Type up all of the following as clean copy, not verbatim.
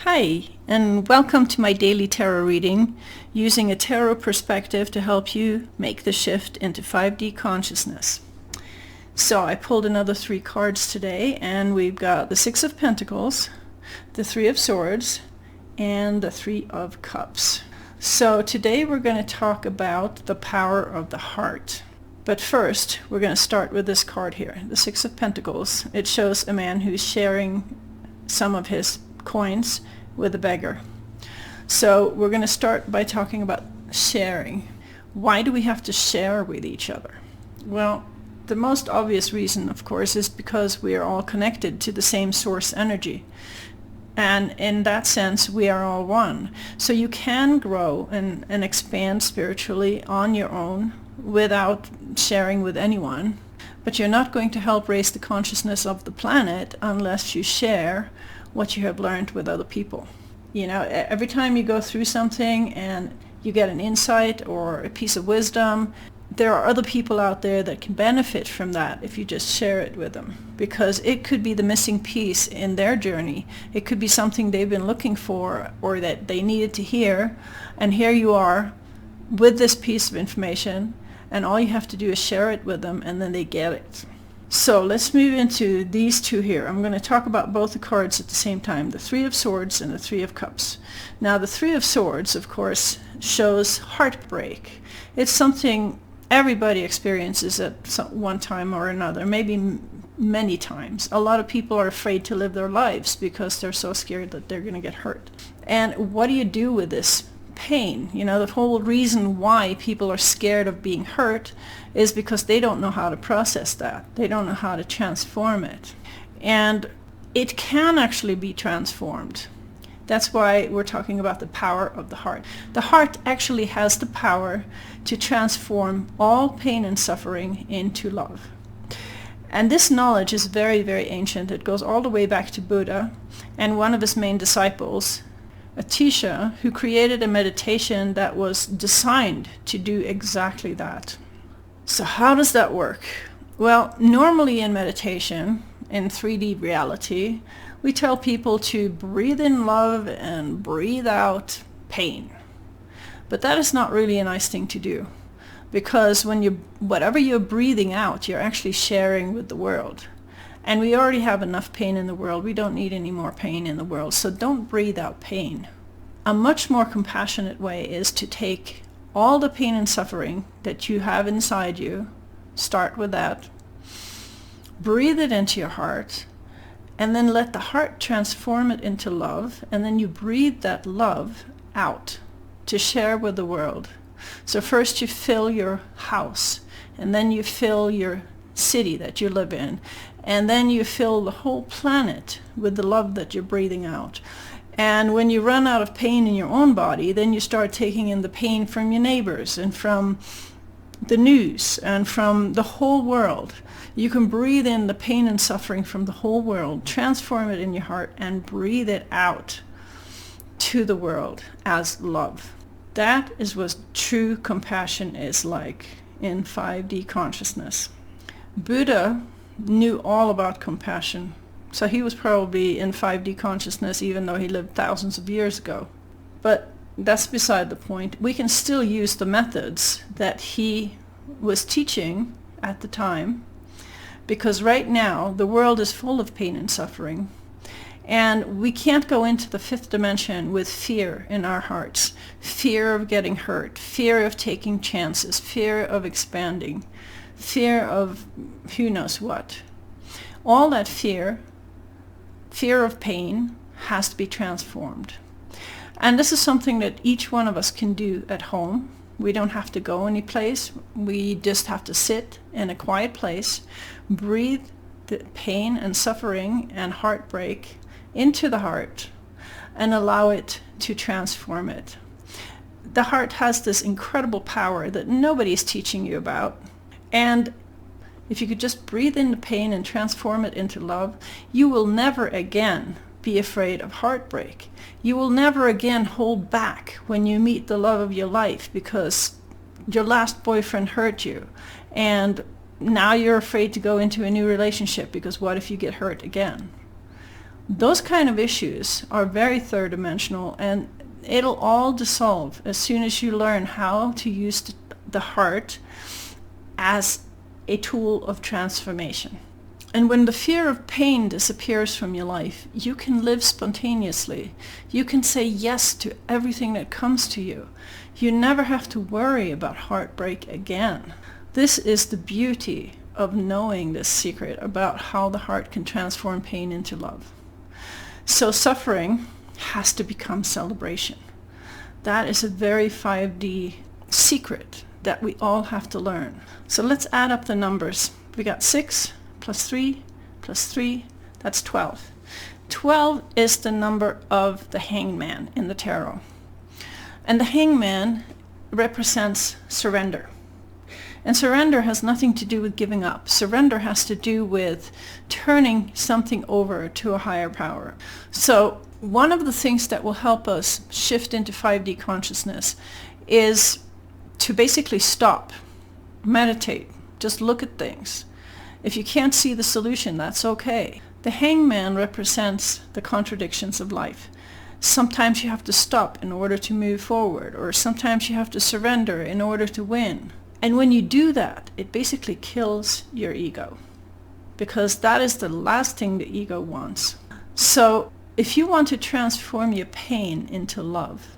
Hi, and welcome to my daily tarot reading using a tarot perspective to help you make the shift into 5D consciousness. So I pulled another 3 cards today, and we've got the 6 of Pentacles, the 3 of Swords, and the 3 of Cups. So today we're going to talk about the power of the heart. But first, we're going to start with this card here, the 6 of Pentacles. It shows a man who's sharing some of his coins with a beggar. So we're going to start by talking about sharing. Why do we have to share with each other? Well, the most obvious reason, of course, is because we are all connected to the same source energy. And in that sense, we are all one. So you can grow and expand spiritually on your own without sharing with anyone. But you're not going to help raise the consciousness of the planet unless you share what you have learned with other people. You know, every time you go through something and you get an insight or a piece of wisdom, there are other people out there that can benefit from that if you just share it with them, because it could be the missing piece in their journey. It could be something they've been looking for or that they needed to hear, and here you are with this piece of information, and all you have to do is share it with them, and then they get it. So let's move into these two here. I'm going to talk about both the cards at the same time, the 3 of Swords and the 3 of Cups. Now the 3 of Swords, of course, shows heartbreak. It's something everybody experiences at one time or another, maybe many times. A lot of people are afraid to live their lives because they're so scared that they're going to get hurt. And what do you do with this pain? You know, the whole reason why people are scared of being hurt is because they don't know how to process that. They don't know how to transform it. And it can actually be transformed. That's why we're talking about the power of the heart. The heart actually has the power to transform all pain and suffering into love. And this knowledge is very, very ancient. It goes all the way back to Buddha and one of his main disciples, Atisha, who created a meditation that was designed to do exactly that. So how does that work? Well, normally in meditation, in 3D reality, we tell people to breathe in love and breathe out pain. But that is not really a nice thing to do, because whatever you're breathing out, you're actually sharing with the world. And we already have enough pain in the world. We don't need any more pain in the world. So don't breathe out pain. A much more compassionate way is to take all the pain and suffering that you have inside you, start with that, breathe it into your heart, and then let the heart transform it into love, and then you breathe that love out to share with the world. So first you fill your house, and then you fill your city that you live in, and then you fill the whole planet with the love that you're breathing out. And when you run out of pain in your own body, then you start taking in the pain from your neighbors and from the news and from the whole world. You can breathe in the pain and suffering from the whole world, transform it in your heart, and breathe it out to the world as love. That is what true compassion is like in 5D consciousness. Buddha knew all about compassion. So he was probably in 5D consciousness even though he lived thousands of years ago. But that's beside the point. We can still use the methods that he was teaching at the time, because right now the world is full of pain and suffering. And we can't go into the 5th dimension with fear in our hearts. Fear of getting hurt, fear of taking chances, fear of expanding, fear of who knows what. All that fear of pain has to be transformed. And this is something that each one of us can do at home. We don't have to go any place. We just have to sit in a quiet place, breathe the pain and suffering and heartbreak into the heart, and allow it to transform it. The heart has this incredible power that nobody's teaching you about. And if you could just breathe in the pain and transform it into love, you will never again be afraid of heartbreak. You will never again hold back when you meet the love of your life because your last boyfriend hurt you, and now you're afraid to go into a new relationship because what if you get hurt again? Those kind of issues are very third dimensional, and it'll all dissolve as soon as you learn how to use the heart as a tool of transformation. And when the fear of pain disappears from your life, you can live spontaneously. You can say yes to everything that comes to you. You never have to worry about heartbreak again. This is the beauty of knowing this secret about how the heart can transform pain into love. So suffering has to become celebration. That is a very 5D secret that we all have to learn. So let's add up the numbers. We got 6 plus 3 plus 3, that's 12. 12 is the number of the hangman in the tarot. And the hangman represents surrender. And surrender has nothing to do with giving up. Surrender has to do with turning something over to a higher power. So one of the things that will help us shift into 5D consciousness is to basically stop, meditate, just look at things. If you can't see the solution, that's okay. The hangman represents the contradictions of life. Sometimes you have to stop in order to move forward, or sometimes you have to surrender in order to win. And when you do that, it basically kills your ego, because that is the last thing the ego wants. So if you want to transform your pain into love,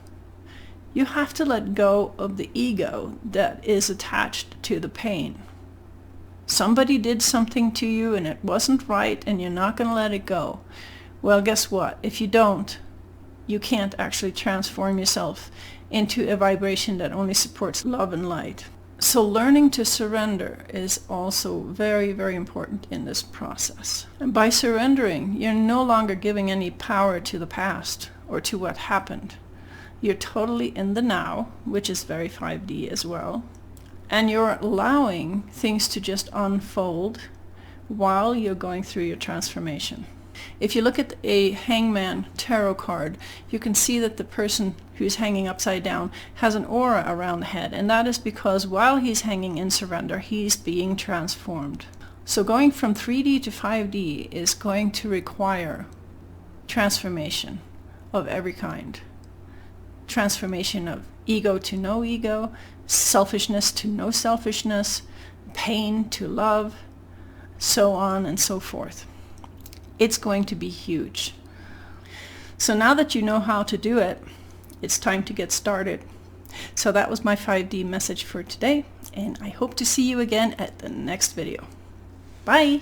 you have to let go of the ego that is attached to the pain. Somebody did something to you and it wasn't right, and you're not going to let it go. Well, guess what? If you don't, you can't actually transform yourself into a vibration that only supports love and light. So learning to surrender is also very, very important in this process. And by surrendering, you're no longer giving any power to the past or to what happened. You're totally in the now, which is very 5D as well. And you're allowing things to just unfold while you're going through your transformation. If you look at a hangman tarot card, you can see that the person who's hanging upside down has an aura around the head, and that is because while he's hanging in surrender, he's being transformed. So going from 3D to 5D is going to require transformation of every kind. Transformation of ego to no ego, selfishness to no selfishness, pain to love, so on and so forth. It's going to be huge. So now that you know how to do it, it's time to get started. So that was my 5D message for today, and I hope to see you again at the next video. Bye!